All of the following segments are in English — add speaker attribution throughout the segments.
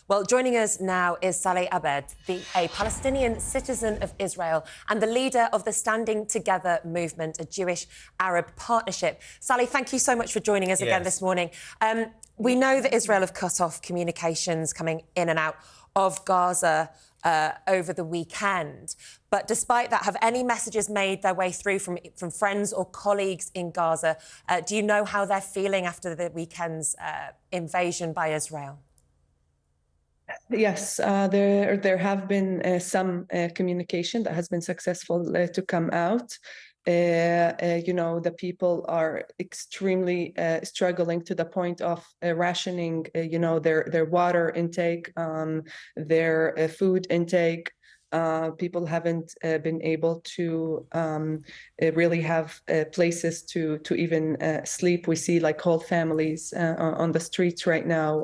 Speaker 1: Well, joining us now is Saleh Abed, a Palestinian citizen of Israel and the leader of the Standing Together movement, a Jewish-Arab partnership. Saleh, thank you so much for joining us again this morning. We know that Israel have cut off communications coming in and out of Gaza over the weekend. But despite that, have any messages made their way through from friends or colleagues in Gaza? Do you know how they're feeling after the weekend's invasion by Israel?
Speaker 2: Yes, there have been some communication that has been successful to come out. The people are extremely struggling to the point of rationing, their water intake, their food intake. People haven't been able to really have places to even sleep. We see like whole families on the streets right now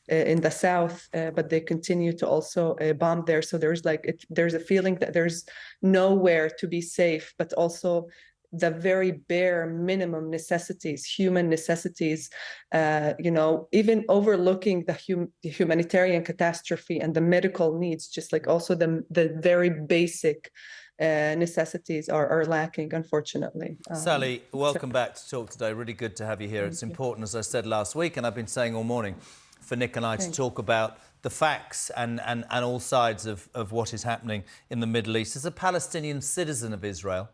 Speaker 2: in the south, but they continue to also bomb there. So there's a feeling that there's nowhere to be safe, but also the very bare minimum necessities, human necessities, even overlooking the humanitarian catastrophe and the medical needs, just like also the very basic necessities are lacking, unfortunately.
Speaker 3: Saleh, welcome back to Talk Today. Really good to have you here. It's important, as I said last week, and I've been saying all morning, for Nick and I to talk about the facts and all sides of what is happening in the Middle East. As a Palestinian citizen of Israel,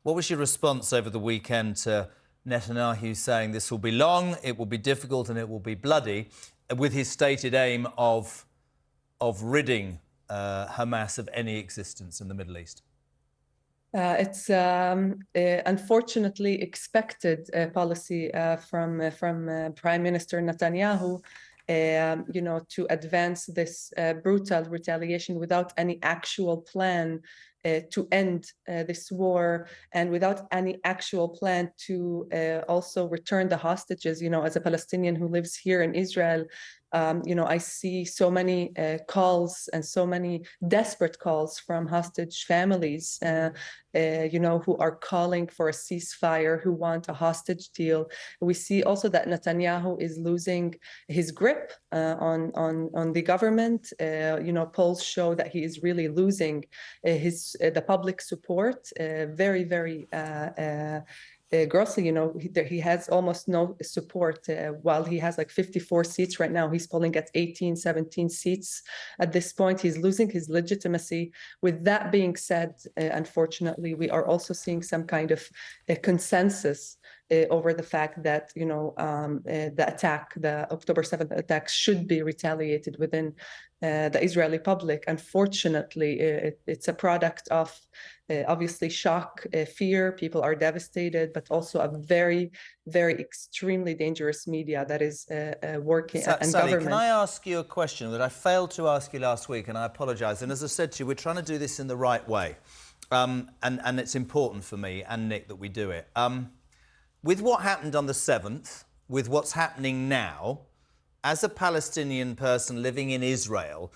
Speaker 3: what was your response over the weekend to Netanyahu saying this will be long, it will be difficult and it will be bloody, with his stated aim of ridding Hamas of any existence in the Middle East?
Speaker 2: It's unfortunately expected policy from Prime Minister Netanyahu, to advance this brutal retaliation without any actual plan to end this war, and without any actual plan to also return the hostages. As a Palestinian who lives here in Israel, I see so many calls and so many desperate calls from hostage families, who are calling for a ceasefire, who want a hostage deal. We see also that Netanyahu is losing his grip on the government. Polls show that he is really losing the public support very, very grossly. He has almost no support. While he has like 54 seats right now, he's polling at 18, 17 seats at this point. He's losing his legitimacy. With that being said, unfortunately, we are also seeing some kind of a consensus over the fact that the October 7th attack should be retaliated within the Israeli public. Unfortunately, it's a product of obviously shock, fear. People are devastated, but also a very, very extremely dangerous media that is working. And
Speaker 3: Saleh,
Speaker 2: government.
Speaker 3: can I ask you a question that I failed to ask you last week, and I apologise. And as I said to you, we're trying to do this in the right way, and it's important for me and Nick that we do it. With what happened on the 7th, with what's happening now, as a Palestinian person living in Israel,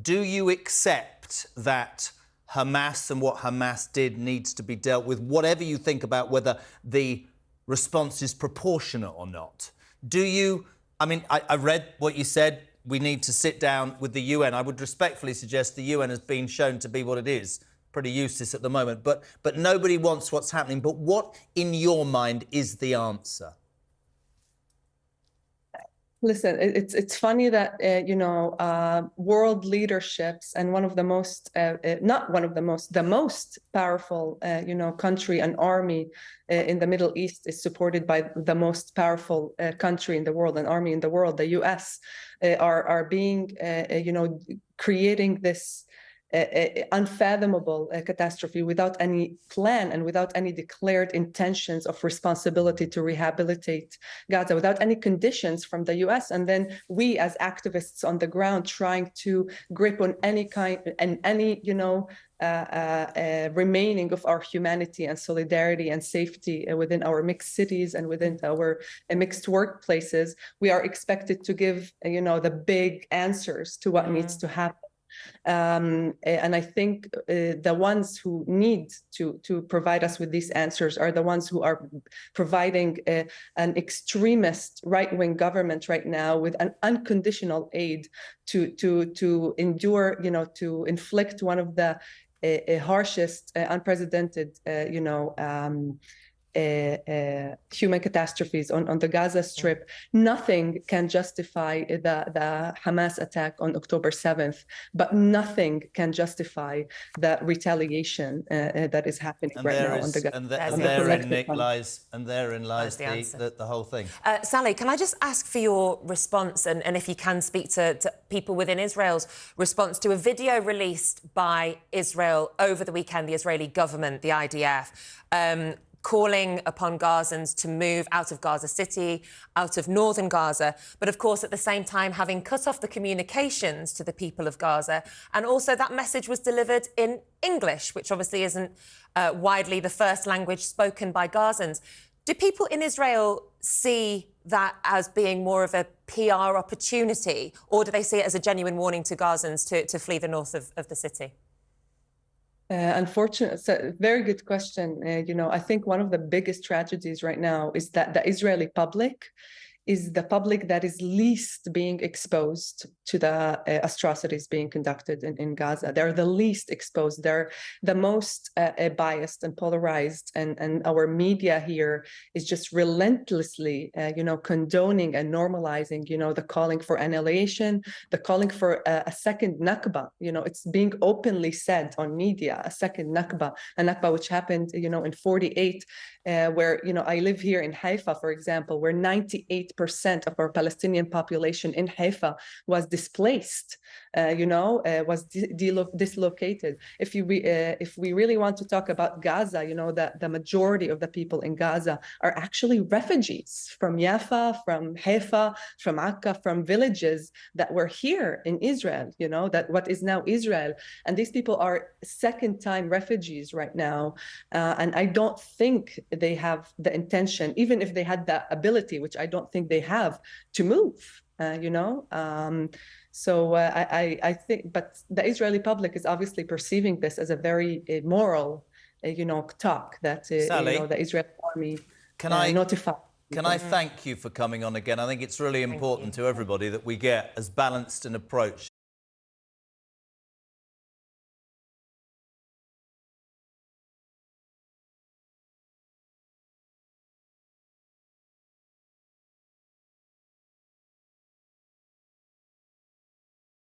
Speaker 3: do you accept that Hamas and what Hamas did needs to be dealt with, whatever you think about whether the response is proportionate or not? Do you... I read what you said, we need to sit down with the UN. I would respectfully suggest the UN has been shown to be what it is, pretty useless at the moment, but nobody wants what's happening. But what, in your mind, is the answer?
Speaker 2: Listen, it's funny that world leaderships and the most powerful country and army in the Middle East is supported by the most powerful country in the world, an army in the world, the US, are being creating this unfathomable catastrophe without any plan and without any declared intentions of responsibility to rehabilitate Gaza, without any conditions from the US. And then we as activists on the ground trying to grip on any kind and any, remaining of our humanity and solidarity and safety within our mixed cities and within our mixed workplaces. We are expected to give, the big answers to what needs to happen. And I think the ones who need to provide us with these answers are the ones who are providing an extremist right-wing government right now with an unconditional aid to endure, to inflict one of the harshest, unprecedented, human catastrophes on the Gaza Strip. Nothing can justify the Hamas attack on October 7th, but nothing can justify the retaliation that is happening right now on the Gaza.
Speaker 3: And therein lies the whole thing.
Speaker 1: Sally, can I just ask for your response, and if you can speak to people within Israel's response to a video released by Israel over the weekend, the Israeli government, the IDF, calling upon Gazans to move out of Gaza City, out of northern Gaza, but of course at the same time having cut off the communications to the people of Gaza. And also that message was delivered in English, which obviously isn't widely the first language spoken by Gazans. Do people in Israel see that as being more of a PR opportunity, or do they see it as a genuine warning to Gazans to flee the north of the city?
Speaker 2: Unfortunately, it's a very good question. I think one of the biggest tragedies right now is that the Israeli public is the public that is least being exposed to the atrocities being conducted in Gaza. They're the least exposed. They're the most biased and polarized. And our media here is just relentlessly, condoning and normalizing, the calling for annihilation, the calling for a second Nakba. It's being openly said on media, a second Nakba, a Nakba which happened, in 48, where, I live here in Haifa, for example, where 98% of our Palestinian population in Haifa was displaced, was dislocated. If we really want to talk about Gaza, that the majority of the people in Gaza are actually refugees from Jaffa, from Haifa, from Akka, from villages that were here in Israel, that what is now Israel. And these people are second-time refugees right now. And I don't think they have the intention, even if they had the ability, which I don't think they have, to move. I think, but the Israeli public is obviously perceiving this as a very moral, talk that
Speaker 3: Sally,
Speaker 2: the Israeli army notified.
Speaker 3: Can I thank you for coming on again? I think it's really important to everybody that we get as balanced an approach